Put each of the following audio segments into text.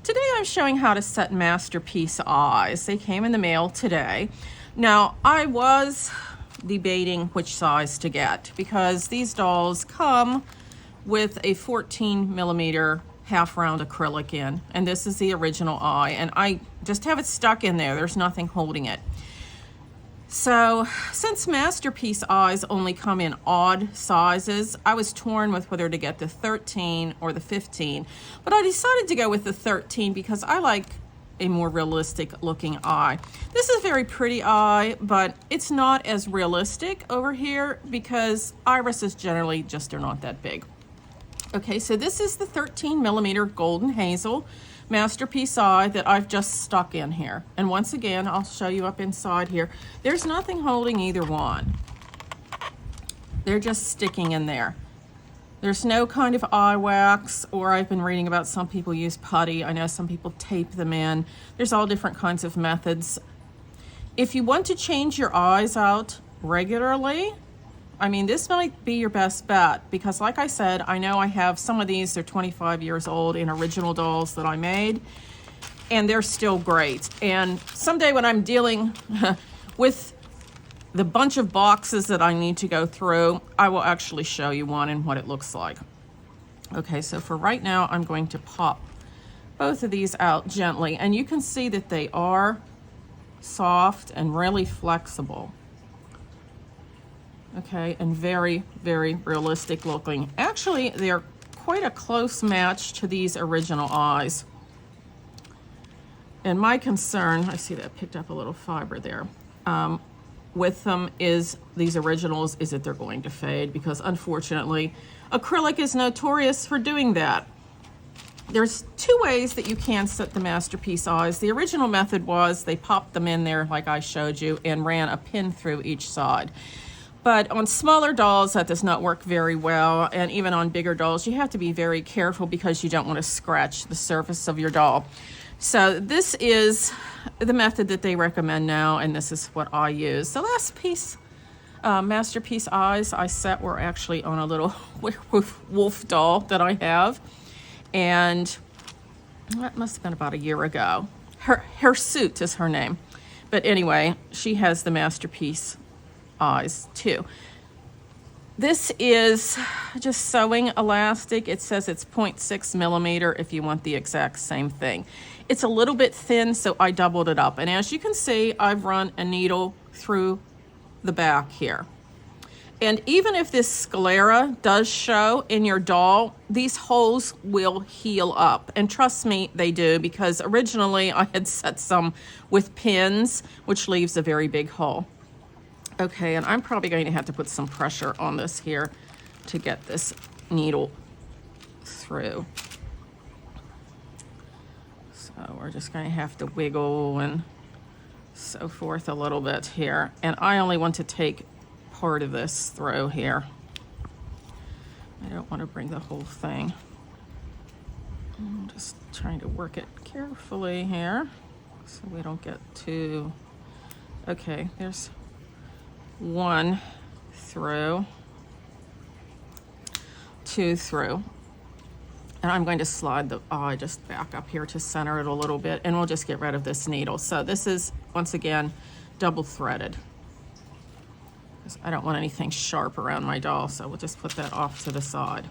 Today I'm showing how to set masterpiece eyes. They came in the mail today. Now I was debating which size to get because these dolls come with a 14mm half round acrylic in, and this is the original eye, and I just have it stuck in there. There's nothing holding it. So since masterpiece eyes only come in odd sizes, I was torn with whether to get the 13 or the 15, but I decided to go with the 13 because I like a more realistic looking eye. This is a very pretty eye, but it's not as realistic over here because irises generally just are not that big. Okay, so this is the 13mm golden hazel masterpiece eye that I've just stuck in here. And once again, I'll show you up inside here. There's nothing holding either one. They're just sticking in there. There's no kind of eye wax, or I've been reading about some people use putty. I know some people tape them in. There's all different kinds of methods. If you want to change your eyes out regularly, I mean, this might be your best bet because like I said, I know I have some of these, they're 25 years old in original dolls that I made, and they're still great. And someday when I'm dealing with the bunch of boxes that I need to go through, I will actually show you one and what it looks like. Okay, so for right now, I'm going to pop both of these out gently, and you can see that they are soft and really flexible. Okay, and very, very realistic looking. Actually, they're quite a close match to these original eyes. And my concern, I see that I picked up a little fiber there, with them is these originals is that they're going to fade because unfortunately, acrylic is notorious for doing that. There's two ways that you can set the masterpiece eyes. The original method was they popped them in there like I showed you and ran a pin through each side. But on smaller dolls, that does not work very well. And even on bigger dolls, you have to be very careful because you don't want to scratch the surface of your doll. So this is the method that they recommend now, and this is what I use. The last piece, masterpiece eyes I set were actually on a little wolf doll that I have. And that must have been about a year ago. Her suit is her name. But anyway, she has the masterpiece eyes too. This is just sewing elastic. It says it's 0.6mm if you want the exact same thing. It's a little bit thin, so I doubled it up. And as you can see, I've run a needle through the back here. And even if this sclera does show in your doll, these holes will heal up. And trust me, they do, because originally I had set some with pins, which leaves a very big hole. Okay, and I'm probably going to have to put some pressure on this here to get this needle through. So we're just going to have to wiggle and so forth a little bit here. And I only want to take part of this through here. I don't want to bring the whole thing. I'm just trying to work it carefully here so we don't get too... Okay, there's one through, two through, and I'm going to slide the eye just back up here to center it a little bit, and we'll just get rid of this needle. So this is, once again, double threaded because I don't want anything sharp around my doll, so we'll just put that off to the side.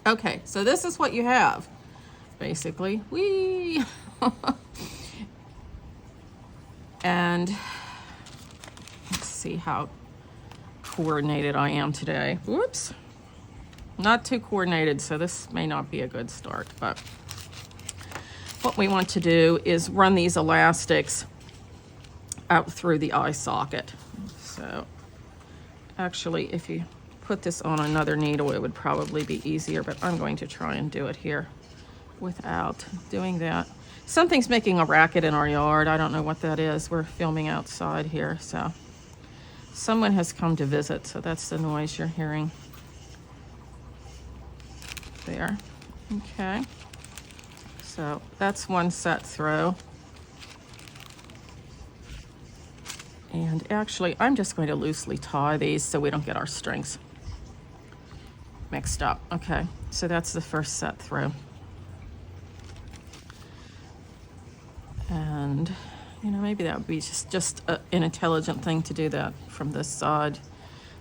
Okay, so this is what you have basically. Whee! And see how coordinated I am today. Whoops. Not too coordinated, so this may not be a good start, but what we want to do is run these elastics out through the eye socket. So actually, if you put this on another needle, it would probably be easier, but I'm going to try and do it here without doing that. Something's making a racket in our yard. I don't know what that is. We're filming outside here, so someone has come to visit, so that's the noise you're hearing there. Okay, so that's one set through. And actually, I'm just going to loosely tie these so we don't get our strings mixed up. Okay, so that's the first set through. And, you know, maybe that would be just an intelligent thing to do that from this side.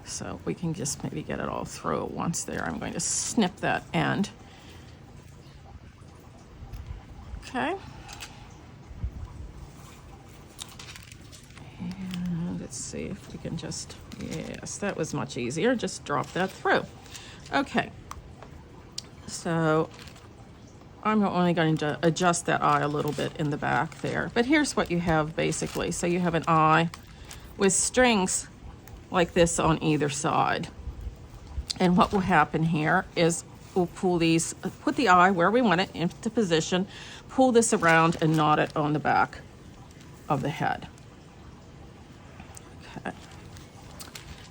So we can just maybe get it all through at once there. I'm going to snip that end. Okay. And let's see if we can just, yes, that was much easier. Just drop that through. Okay. So I'm only going to adjust that eye a little bit in the back there. But here's what you have basically. So you have an eye with strings like this on either side. And what will happen here is we'll pull these, put the eye where we want it into position, pull this around and knot it on the back of the head. Okay.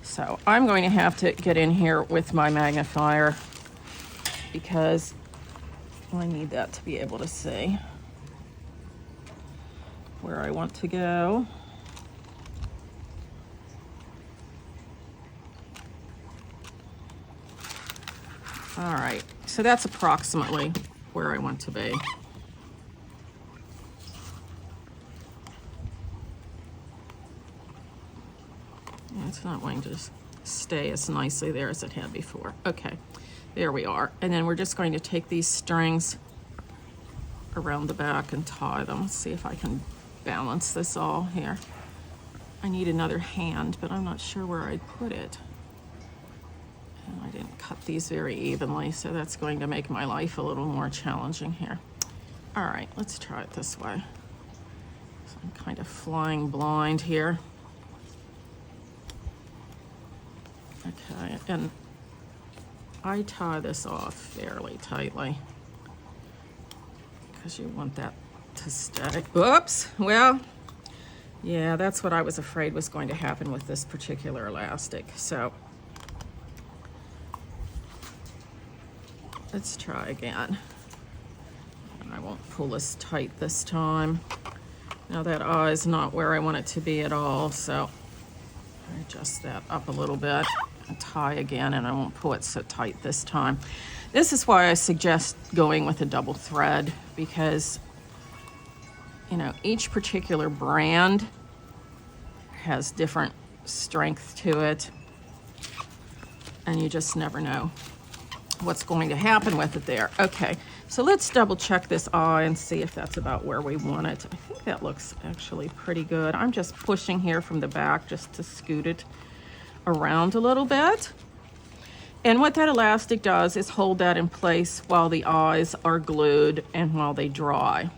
So I'm going to have to get in here with my magnifier because I need that to be able to see where I want to go. All right, so that's approximately where I want to be. It's not going to stay as nicely there as it had before. Okay, there we are. And then we're just going to take these strings around the back and tie them. Let's see if I can balance this all here. I need another hand, but I'm not sure where I'd put it. And I didn't cut these very evenly, so that's going to make my life a little more challenging here. All right, let's try it this way. So I'm kind of flying blind here. Okay, and I tie this off fairly tightly because you want that to stay. Oops, well, yeah, that's what I was afraid was going to happen with this particular elastic. So let's try again. And I won't pull as tight this time. Now that eye is not where I want it to be at all, so I adjust that up a little bit and tie again, and I won't pull it so tight this time. This is why I suggest going with a double thread, because, you know, each particular brand has different strength to it, and you just never know what's going to happen with it there. Okay, so let's double check this eye and see if that's about where we want it. I think that looks actually pretty good. I'm just pushing here from the back just to scoot it around a little bit. And what that elastic does is hold that in place while the eyes are glued and while they dry.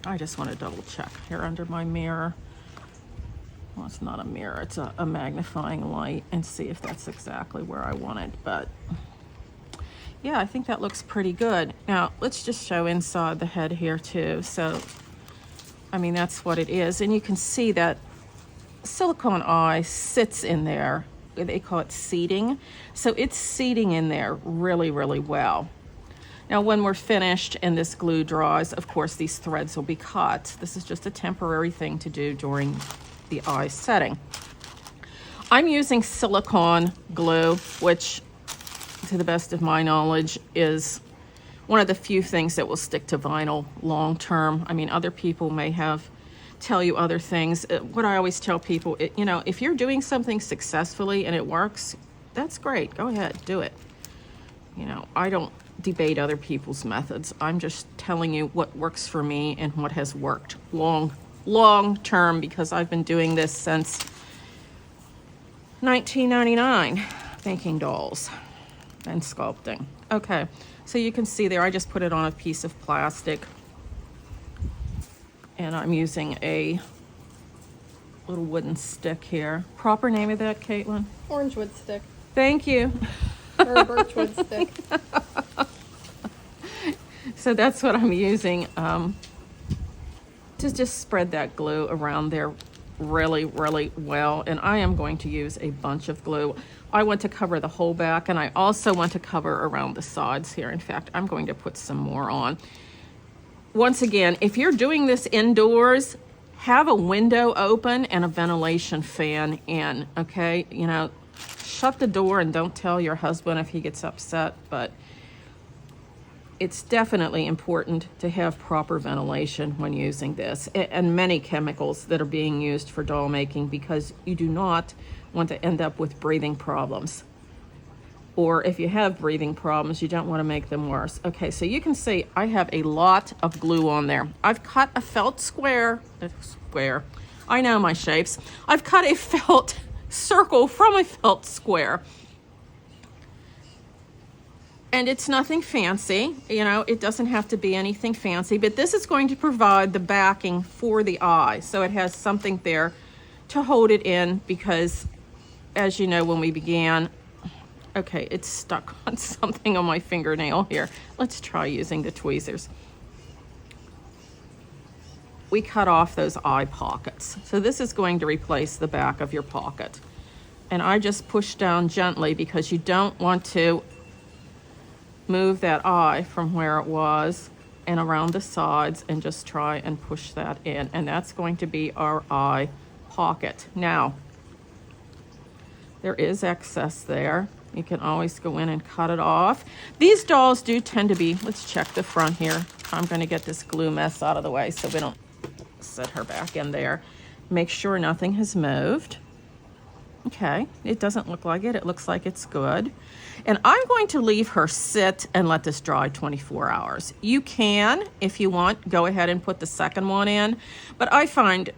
I just want to double check here under my mirror. Well, it's not a mirror, it's a magnifying light, and see if that's exactly where I want it. But yeah, I think that looks pretty good. Now, let's just show inside the head here too. So, I mean, that's what it is. And you can see that silicone eye sits in there. They call it seating. So it's seating in there really, really well. Now, when we're finished and this glue dries, of course, these threads will be cut. This is just a temporary thing to do during the eye setting. I'm using silicone glue, which, to the best of my knowledge, is one of the few things that will stick to vinyl long term. I mean, other people may tell you other things. What I always tell people, you know, if you're doing something successfully and it works, that's great. Go ahead, do it. You know, I don't debate other people's methods. I'm just telling you what works for me and what has worked long term, because I've been doing this since 1999, making dolls and sculpting. Okay, so you can see there, I just put it on a piece of plastic, and I'm using a little wooden stick here. Proper name of that, Caitlin? Orangewood stick. Thank you. Or a birchwood stick. So that's what I'm using to just spread that glue around there really, really well. And I am going to use a bunch of glue. I want to cover the whole back, and I also want to cover around the sides here. In fact, I'm going to put some more on. Once again, if you're doing this indoors, have a window open and a ventilation fan in, okay? You know, shut the door and don't tell your husband if he gets upset, but it's definitely important to have proper ventilation when using this, and many chemicals that are being used for doll making, because you do not want to end up with breathing problems. Or if you have breathing problems, you don't want to make them worse. Okay, so you can see I have a lot of glue on there. I've cut a felt square. I know my shapes. I've cut a felt circle from a felt square. And it's nothing fancy, you know, it doesn't have to be anything fancy, but this is going to provide the backing for the eye. So it has something there to hold it in, because as you know, when we began, okay, it's stuck on something on my fingernail here. Let's try using the tweezers. We cut off those eye pockets. So this is going to replace the back of your pocket. And I just push down gently, because you don't want to move that eye from where it was and around the sides, and just try and push that in. And that's going to be our eye pocket. Now, there is excess there. You can always go in and cut it off. These dolls do tend to be, let's check the front here. I'm going to get this glue mess out of the way so we don't set her back in there. Make sure nothing has moved. Okay, it doesn't look like it. It looks like it's good. And I'm going to leave her sit and let this dry 24 hours. You can, if you want, go ahead and put the second one in. But I find,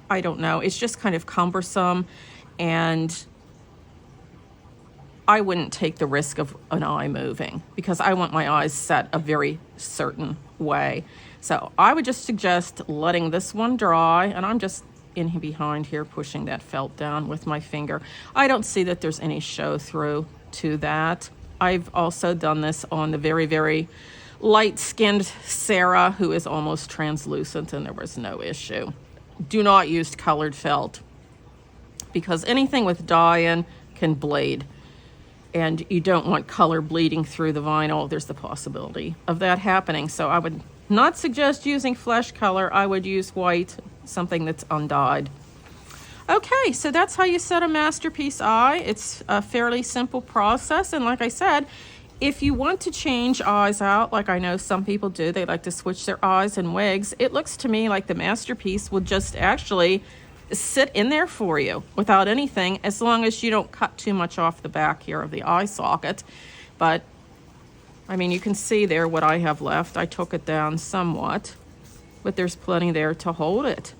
I don't know, it's just kind of cumbersome, and I wouldn't take the risk of an eye moving, because I want my eyes set a very certain way. So I would just suggest letting this one dry, and I'm just in behind here pushing that felt down with my finger. I don't see that there's any show through to that. I've also done this on the very, very light-skinned Sarah, who is almost translucent, and there was no issue. Do not use colored felt, because anything with dye in can bleed, and you don't want color bleeding through the vinyl. There's the possibility of that happening. So I would not suggest using flesh color. I would use white, something that's undyed. Okay, so that's how you set a masterpiece eye. It's a fairly simple process, and like I said, if you want to change eyes out, like I know some people do, they like to switch their eyes and wigs, it looks to me like the masterpiece will just actually sit in there for you without anything, as long as you don't cut too much off the back here of the eye socket. But I mean, you can see there what I have left. I took it down somewhat, but there's plenty there to hold it.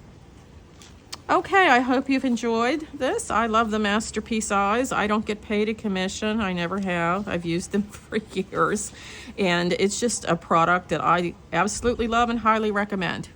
Okay, I hope you've enjoyed this. I love the masterpiece eyes. I don't get paid a commission. I never have. I've used them for years. And it's just a product that I absolutely love and highly recommend.